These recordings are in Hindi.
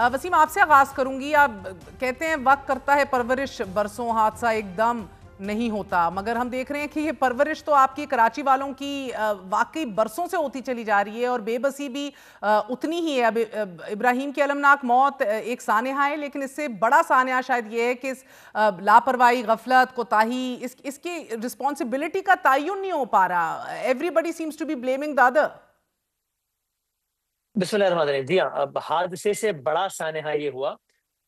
वसीम, आपसे आगाज करूंगी। आप कहते हैं वक्त करता है परवरिश, बरसों हादसा एकदम नहीं होता, मगर हम देख रहे हैं कि ये परवरिश तो आपकी कराची वालों की वाकई बरसों से होती चली जा रही है और बेबसी भी उतनी ही है। अब इब्राहिम की अलमनाक मौत एक सानेहा है, लेकिन इससे बड़ा सानेहा शायद ये है कि इस लापरवाही, गफलत, कोताही, इसकी रिस्पॉन्सिबिलिटी का तयन नहीं हो पा रहा। Everybody seems to be blaming the other. बिस्मिल्लाहिर्रहमानिर्रहीम। जी हाँ, अब हादसे से बड़ा सानेहा ये हुआ,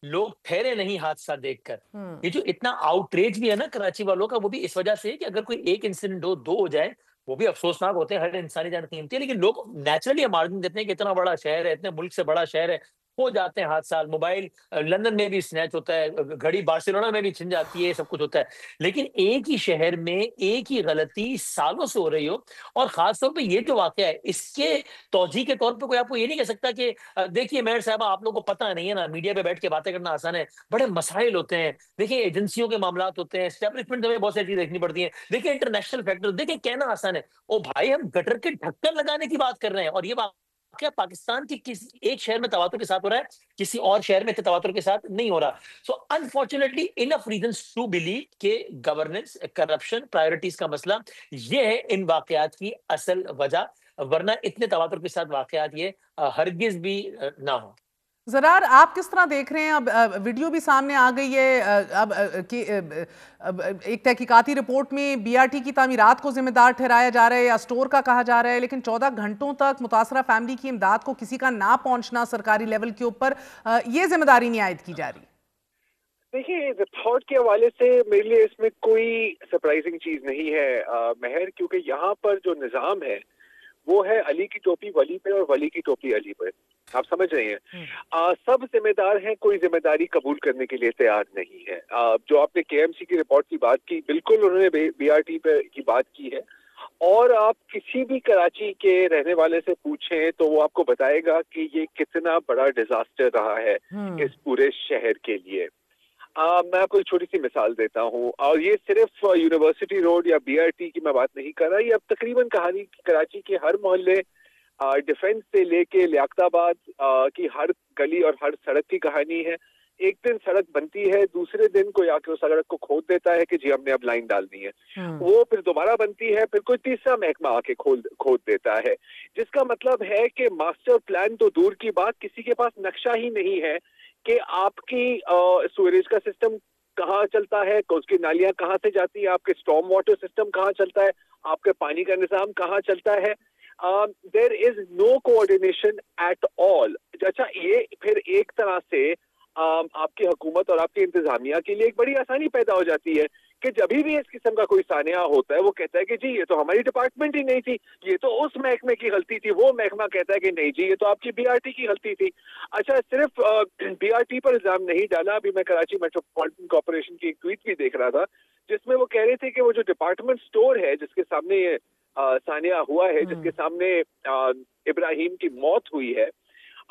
लोग ठहरे नहीं हादसा देखकर। ये जो इतना आउटरेज भी है ना कराची वालों का, वो भी इस वजह से है कि अगर कोई एक इंसिडेंट दो हो जाए, वो भी अफसोसनाक होते हैं, हर इंसानी जान कीमती है, लेकिन लोग नेचुरली मार्जिन देते हैं कि इतना बड़ा शहर है, इतने मुल्क से बड़ा शहर है, हो जाते हैं हादसा। मोबाइल लंदन में भी स्नैच होता है, घड़ी बार्सिलोना में भी छिन जाती है, सब कुछ होता है। लेकिन एक ही शहर में एक ही गलती सालों से हो रही हो, और खासतौर पे ये जो वाकया है, इसके तौजीह के तौर पे कोई आपको ये नहीं कह सकता कि देखिए मेयर साहब, आप लोगों को पता नहीं है ना, मीडिया पे बैठ के बातें करना आसान है, बड़े मसाइल होते हैं। देखिए एजेंसियों के मामलात होते हैं, एस्टेब्लिशमेंट में बहुत सारी चीजें देखनी पड़ती हैं, देखिए इंटरनेशनल फैक्टर, देखिए कहना आसान है। ओ भाई, हम गटर के ढक्कन लगाने की बात कर रहे हैं, और ये बात क्या पाकिस्तान के किसी एक शहर में तवातुर के साथ हो रहा है, किसी और शहर में इतने तवातुर के साथ नहीं हो रहा। So unfortunately enough reasons to believe के गवर्नेंस, करप्शन, प्रायोरिटीज का मसला ये है इन वाकयात की असल वजह, वरना इतने तवातुर के साथ वाकयात ये हरगिज भी ना हो। ज़रार, आप किस तरह देख रहे हैं? अब वीडियो भी सामने आ गई है। अब कि अब एक तहकीकाती रिपोर्ट में बीआरटी की तामीरात को जिम्मेदार ठहराया जा रहा है या स्टोर का कहा जा रहा है, लेकिन 14 घंटों तक मुतासरा फैमिली की इमदाद को किसी का ना पहुंचना सरकारी लेवल के ऊपर, ये जिम्मेदारी नहीं आयद की जा रही। देखिए, रिपोर्ट के हवाले से मेरे लिए इसमें कोई सरप्राइजिंग चीज नहीं है महर, क्योंकि यहाँ पर जो निजाम है वो है अली की टोपी वली पे और वली की टोपी अली पे। आप समझ रहे हैं? सब जिम्मेदार हैं, कोई जिम्मेदारी कबूल करने के लिए तैयार नहीं है। जो आपने केएमसी की रिपोर्ट की बात की, बिल्कुल उन्होंने बीआरटी पे की बात की है, और आप किसी भी कराची के रहने वाले से पूछें तो वो आपको बताएगा कि ये कितना बड़ा डिजास्टर रहा है इस पूरे शहर के लिए। मैं आपको एक छोटी सी मिसाल देता हूँ, और ये सिर्फ यूनिवर्सिटी रोड या बीआरटी की मैं बात नहीं कर रहा, ये अब तकरीबन कहानी कराची के हर मोहल्ले, डिफेंस से लेके लियाकताबाद की हर गली और हर सड़क की कहानी है। एक दिन सड़क बनती है, दूसरे दिन कोई आके उस सड़क को खोद देता है कि जी हमने अब लाइन डालनी है। वो फिर दोबारा बनती है, फिर कोई तीसरा महकमा आके खोद देता है, जिसका मतलब है कि मास्टर प्लान तो दूर की बात, किसी के पास नक्शा ही नहीं है कि आपकी सीवरेज का सिस्टम कहाँ चलता है, उसकी नालियां कहाँ से जाती है, आपके स्टॉर्म वाटर सिस्टम कहाँ चलता है, आपके पानी का निजाम कहाँ चलता है। There is no coordination at all. अच्छा, ये फिर एक तरह से आपकी हुकूमत और आपकी इंतजामिया के लिए एक बड़ी आसानी पैदा हो जाती है कि जब भी इस किस्म का कोई सानिया होता है, वो कहता है कि जी ये तो हमारी डिपार्टमेंट ही नहीं थी, ये तो उस महकमे की गलती थी। वो महकमा कहता है कि नहीं जी ये तो आपकी बीआरटी की गलती थी। अच्छा, सिर्फ बीआरटी पर इल्जाम नहीं डाला, अभी मैं कराची मेट्रोपॉलिटन कॉर्पोरेशन की एक ट्वीट भी देख रहा था, जिसमें वो कह रहे थे कि वो जो डिपार्टमेंट स्टोर है जिसके सामने ये सानिया हुआ है, जिसके सामने इब्राहिम की मौत हुई है,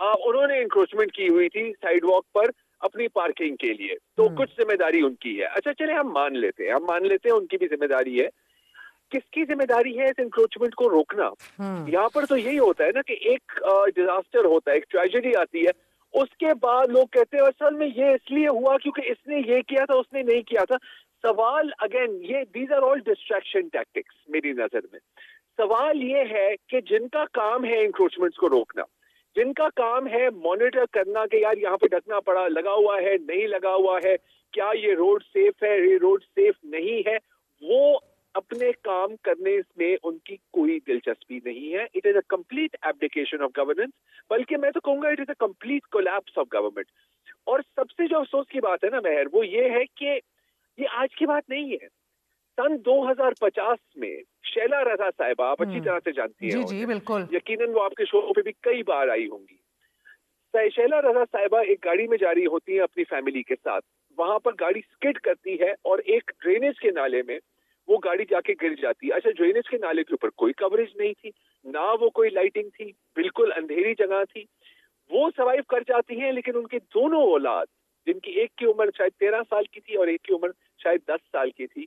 उन्होंने इंक्रोचमेंट की हुई थी साइड वॉक पर अपनी पार्किंग के लिए, तो कुछ जिम्मेदारी उनकी है। अच्छा चले, हम मान लेते हैं उनकी भी जिम्मेदारी है। किसकी जिम्मेदारी है इस इंक्रोचमेंट को रोकना? यहाँ पर तो यही होता है ना कि एक डिजास्टर होता है, एक ट्रेजेडी आती है, उसके बाद लोग कहते हैं असल में ये इसलिए हुआ क्योंकि इसने ये किया था, उसने नहीं किया था। सवाल अगेन, ये these are all distraction tactics मेरी नजर में। सवाल ये है कि जिनका काम है इंक्रोचमेंट्स को रोकना, जिनका काम है मॉनिटर करना कि यार यहाँ पे ढकना पड़ा लगा हुआ है, नहीं लगा हुआ है, क्या ये रोड सेफ है, ये रोड सेफ नहीं है, वो अपने काम करने में उनकी कोई दिलचस्पी नहीं है। It is a complete abdication of governance, बल्कि मैं तो कहूंगा it is a complete collapse of government. और सबसे जो अफसोस की बात है ना मेहर, वो ये है कि ये आज की बात नहीं है। सन 2050 में शैला रजा साहिबा, आप अच्छी तरह से जानती हैं, जी बिल्कुल, यकीनन वो आपके शो पे भी कई बार आई होंगी। शैला रजा साहिबा एक गाड़ी में जा रही होती है अपनी फैमिली के साथ, वहां पर गाड़ी स्किड करती है और एक ड्रेनेज के नाले में वो गाड़ी जाके गिर जाती है। अच्छा, ड्रेनेज के नाले के ऊपर कोई कवरेज नहीं थी, ना वो कोई लाइटिंग थी, बिल्कुल अंधेरी जगह थी। वो सर्वाइव कर जाती हैं, लेकिन उनके दोनों औलाद, जिनकी एक की उम्र शायद 13 साल की थी और एक की उम्र शायद 10 साल की थी,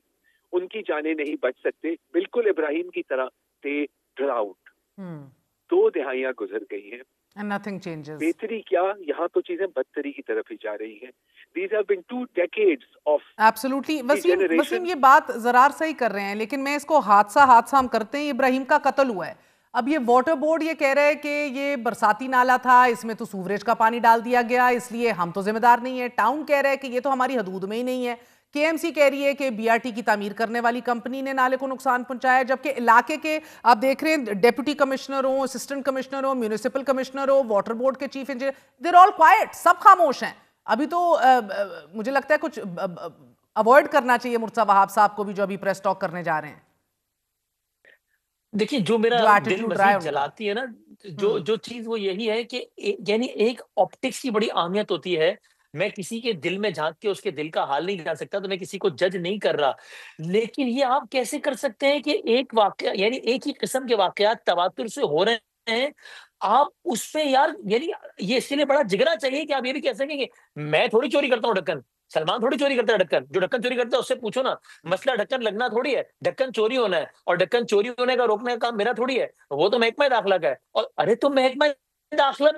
उनकी जानें नहीं बच सकते, बिल्कुल इब्राहिम की तरह दे ड्राउंड। 2 दिहाइयां गुजर गई हैं। And nothing changes. बेहतरी क्या, यहाँ तो चीजें बदतरी की तरफ ही जा रही हैं. These have been 2 decades of Absolutely. Wasim ये बात ज़रार सही कर रहे हैं, लेकिन मैं इसको हादसा हम करते हैं. इब्राहिम का कत्ल हुआ है. अब ये वाटर बोर्ड ये कह रहा है कि ये बरसाती नाला था, इसमें तो सूवरेज का पानी डाल दिया गया, इसलिए हम तो जिम्मेदार नहीं है. टाउन कह रहा है कि ये तो हमारी हदूद में ही नहीं है. केएमसी कह रही है कि बीआरटी की तामीर करने वाली कंपनी ने नाले को नुकसान पहुंचाया, जबकि इलाके के आप देख रहे हैं डेप्यूटी कमिश्नर हो, असिस्टेंट कमिश्नर हो, म्यूनिसिपल कमिश्नर हो, वाटर बोर्ड के chief engineer, they're all quiet, सब खामोश हैं. अभी तो मुझे लगता है कुछ अवॉइड करना चाहिए मुर्तजा वहाब साहब को भी, जो अभी प्रेस टॉक करने जा रहे हैं. देखिए, जो मेरा दिल मजीद जलाती है ना, जो चीज वो यही है कि यानी एक ऑप्टिक्स की बड़ी अहमियत होती है. मैं किसी के दिल में झांक के उसके दिल का हाल नहीं जान सकता, तो मैं किसी को जज नहीं कर रहा. लेकिन ये आप कैसे कर सकते हैं कि एक वाकया, यानी एक ही किस्म के वाकयात तवातुर से हो रहे हैं, आप उसमें यार, यानी ये इसलिए बड़ा जिगरा चाहिए कि आप ये भी कह सकें कि मैं थोड़ी चोरी करता हूँ ढक्कन, सलमान थोड़ी चोरी करता है ढक्कन. जो ढक्कन चोरी करता है उससे पूछो ना. मसला ढक्कन लगना थोड़ी है, ढक्कन चोरी होना है, और ढक्कन चोरी होने का रोकने का काम मेरा थोड़ी है, वो तो महकमा दाखिला का है. और अरे तो महकमा दाखिला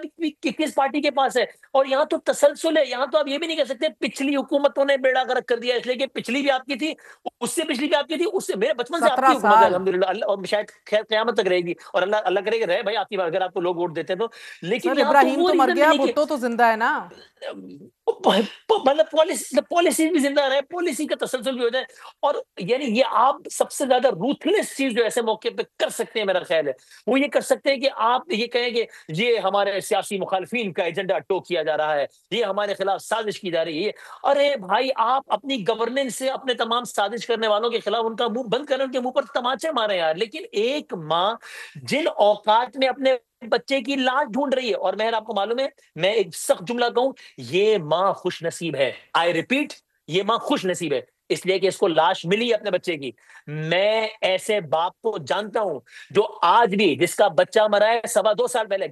किस पार्टी के पास है? और यहाँ तो तसलसल है. यहाँ तो आप ये भी नहीं कह सकते पिछली हुकूमतों ने बेड़ा गर्क कर दिया, इसलिए कि पिछली भी आपकी थी, उससे पिछली भी आपकी थी, उससे मेरे बचपन से आपकी हुकूमत है अल्हम्दुलिल्लाह, और शायद खैर क़यामत तक रहेगी, और अल्लाह करेगा रहे भाई आपकी, अगर आपको लोग वोट देते हैं तो. लेकिन इब्राहिम तो मर गया, भुट्टो तो जिंदा है ना. मतलब पॉलिसी भी जिंदा रहे, पॉलिसी का तसलसल भी हो जाए. और यानी ये आप सबसे ज्यादा रूथलेस चीज जो ऐसे मौके पे कर सकते हैं, मेरा ख्याल है वो ये कर सकते हैं कि आप ये कहें कि ये हमारे सियासी मुखालफिन का एजेंडा टो किया जा रहा है, ये हमारे खिलाफ साजिश की जा रही है. अरे भाई, आप अपनी गवर्नेंस से अपने तमाम साजिश करने वालों के खिलाफ उनका मुंह बंद करें, उनके मुंह पर तमाचे मारे यार. लेकिन एक माँ जिन औकात में अपने बच्चे की लाश ढूंढ रही है, और मैं आपको मालूम है, मैं एक सख्त जुमला कहूं, ये माँ खुश नसीब है. आई रिपीट, ये माँ खुश नसीब है, इसलिए कि इसको लाश मिली अपने बच्चे की. मैं ऐसे बाप को जानता हूं जो आज भी, जिसका बच्चा मरा है 2.25 साल पहले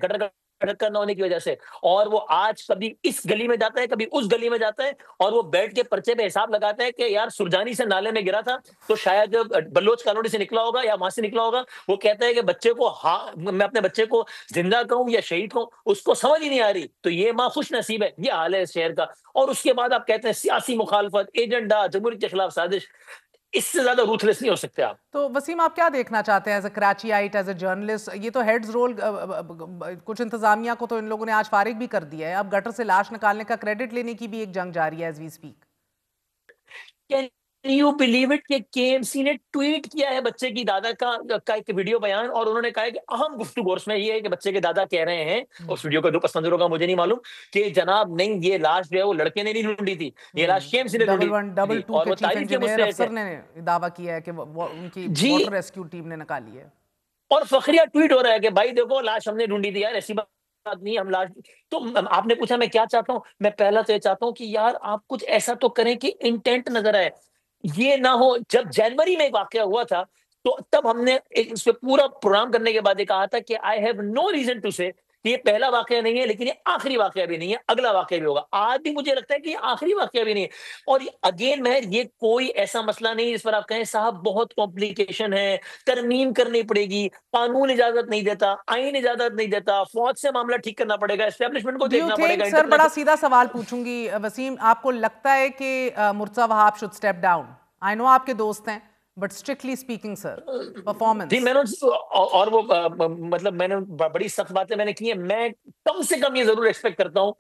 गटर न होने की वजह से, और वो आज कभी इस गली में जाता है, कभी उस गली में जाता है, और वो बैठ के पर्चे पे हिसाब लगाता है कि यार सुरजानी से नाले में गिरा था तो शायद बलोच कॉलोनी से निकला होगा या वहां से निकला होगा. वो कहता है कि बच्चे को, हाँ, मैं अपने बच्चे को जिंदा कहूं या शहीद कहूं, उसको समझ ही नहीं आ रही. तो ये माँ खुश नसीब है. ये हाल है इस शहर का. और उसके बाद आप कहते हैं सियासी मुखालफत, एजेंडा, जमहूरियत के खिलाफ साजिश. इससे ज्यादा रूथलेस नहीं हो सकते आप. तो वसीम, आप क्या देखना चाहते हैं as a Karachiite, as a journalist? ये तो हेड्स रोल, कुछ इंतजामिया को तो इन लोगों ने आज फारिग भी कर दिया है. अब गटर से लाश निकालने का क्रेडिट लेने की भी एक जंग जारी है as we speak. Can you believe it कि केएमसी ने ट्वीट किया है बच्चे की दादा का एक वीडियो बयान, और उन्होंने कहा है कि अहम गुफ्तगू उसमें ये है कि बच्चे के दादा कह रहे हैं, उस वीडियो का जो पस मंजरों का मुझे नहीं मालूम, कि जनाब नहीं, ये लाश जो है वो लड़के ने नहीं ढूंढी थी, ये लाश केएमसी ने ढूंढी. और वो तारीफ के मुझसे अफसर ने दावा किया है कि उनकी वाटर रेस्क्यू टीम ने निकाली है. और फखरिया ट्वीट हो रहा है कि भाई देखो, लाश हमने ढूंढी थी. यार ऐसी बात नहीं, हम लाश. तो आपने पूछा मैं क्या चाहता हूं. मैं पहला तो ये चाहता हूं कि यार आप कुछ ऐसा तो करें कि इंटेंट नजर आए. ये ना हो, जब जनवरी में एक वाकया हुआ था तो तब हमने इस पे पूरा प्रोग्राम करने के बाद ये कहा था कि I have no reason to say ये पहला वाकया नहीं है, लेकिन ये आखिरी वाकया भी नहीं है, अगला वाकया भी होगा. आज भी मुझे लगता है कि ये आखिरी वाकया भी नहीं है. और अगेन महर, ये कोई ऐसा मसला नहीं जिस पर आप कहें साहब बहुत कॉम्प्लिकेशन है, तरमीम करनी पड़ेगी, कानून इजाजत नहीं देता, आईन इजाजत नहीं देता, फौज से मामला ठीक करना पड़ेगा, एस्टेब्लिशमेंट को देखना पड़ेगा. सर, बड़ा सीधा सवाल पूछूंगी वसीम, आपको लगता है कि Murtaza Wahab should step down? I know आपके दोस्त हैं, but strictly speaking sir, performance. जी, मैंने और वो मतलब मैंने बड़ी सख्त बातें मैंने की है. मैं कम से कम ये जरूर एक्सपेक्ट करता हूं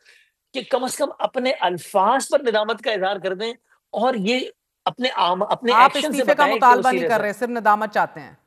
कि कम से कम अपने अल्फाज पर निदामत का इजहार कर दें, और ये अपने आप इस्तीफे का मुतालबा नहीं कर रहे, सिर्फ निदामत चाहते हैं.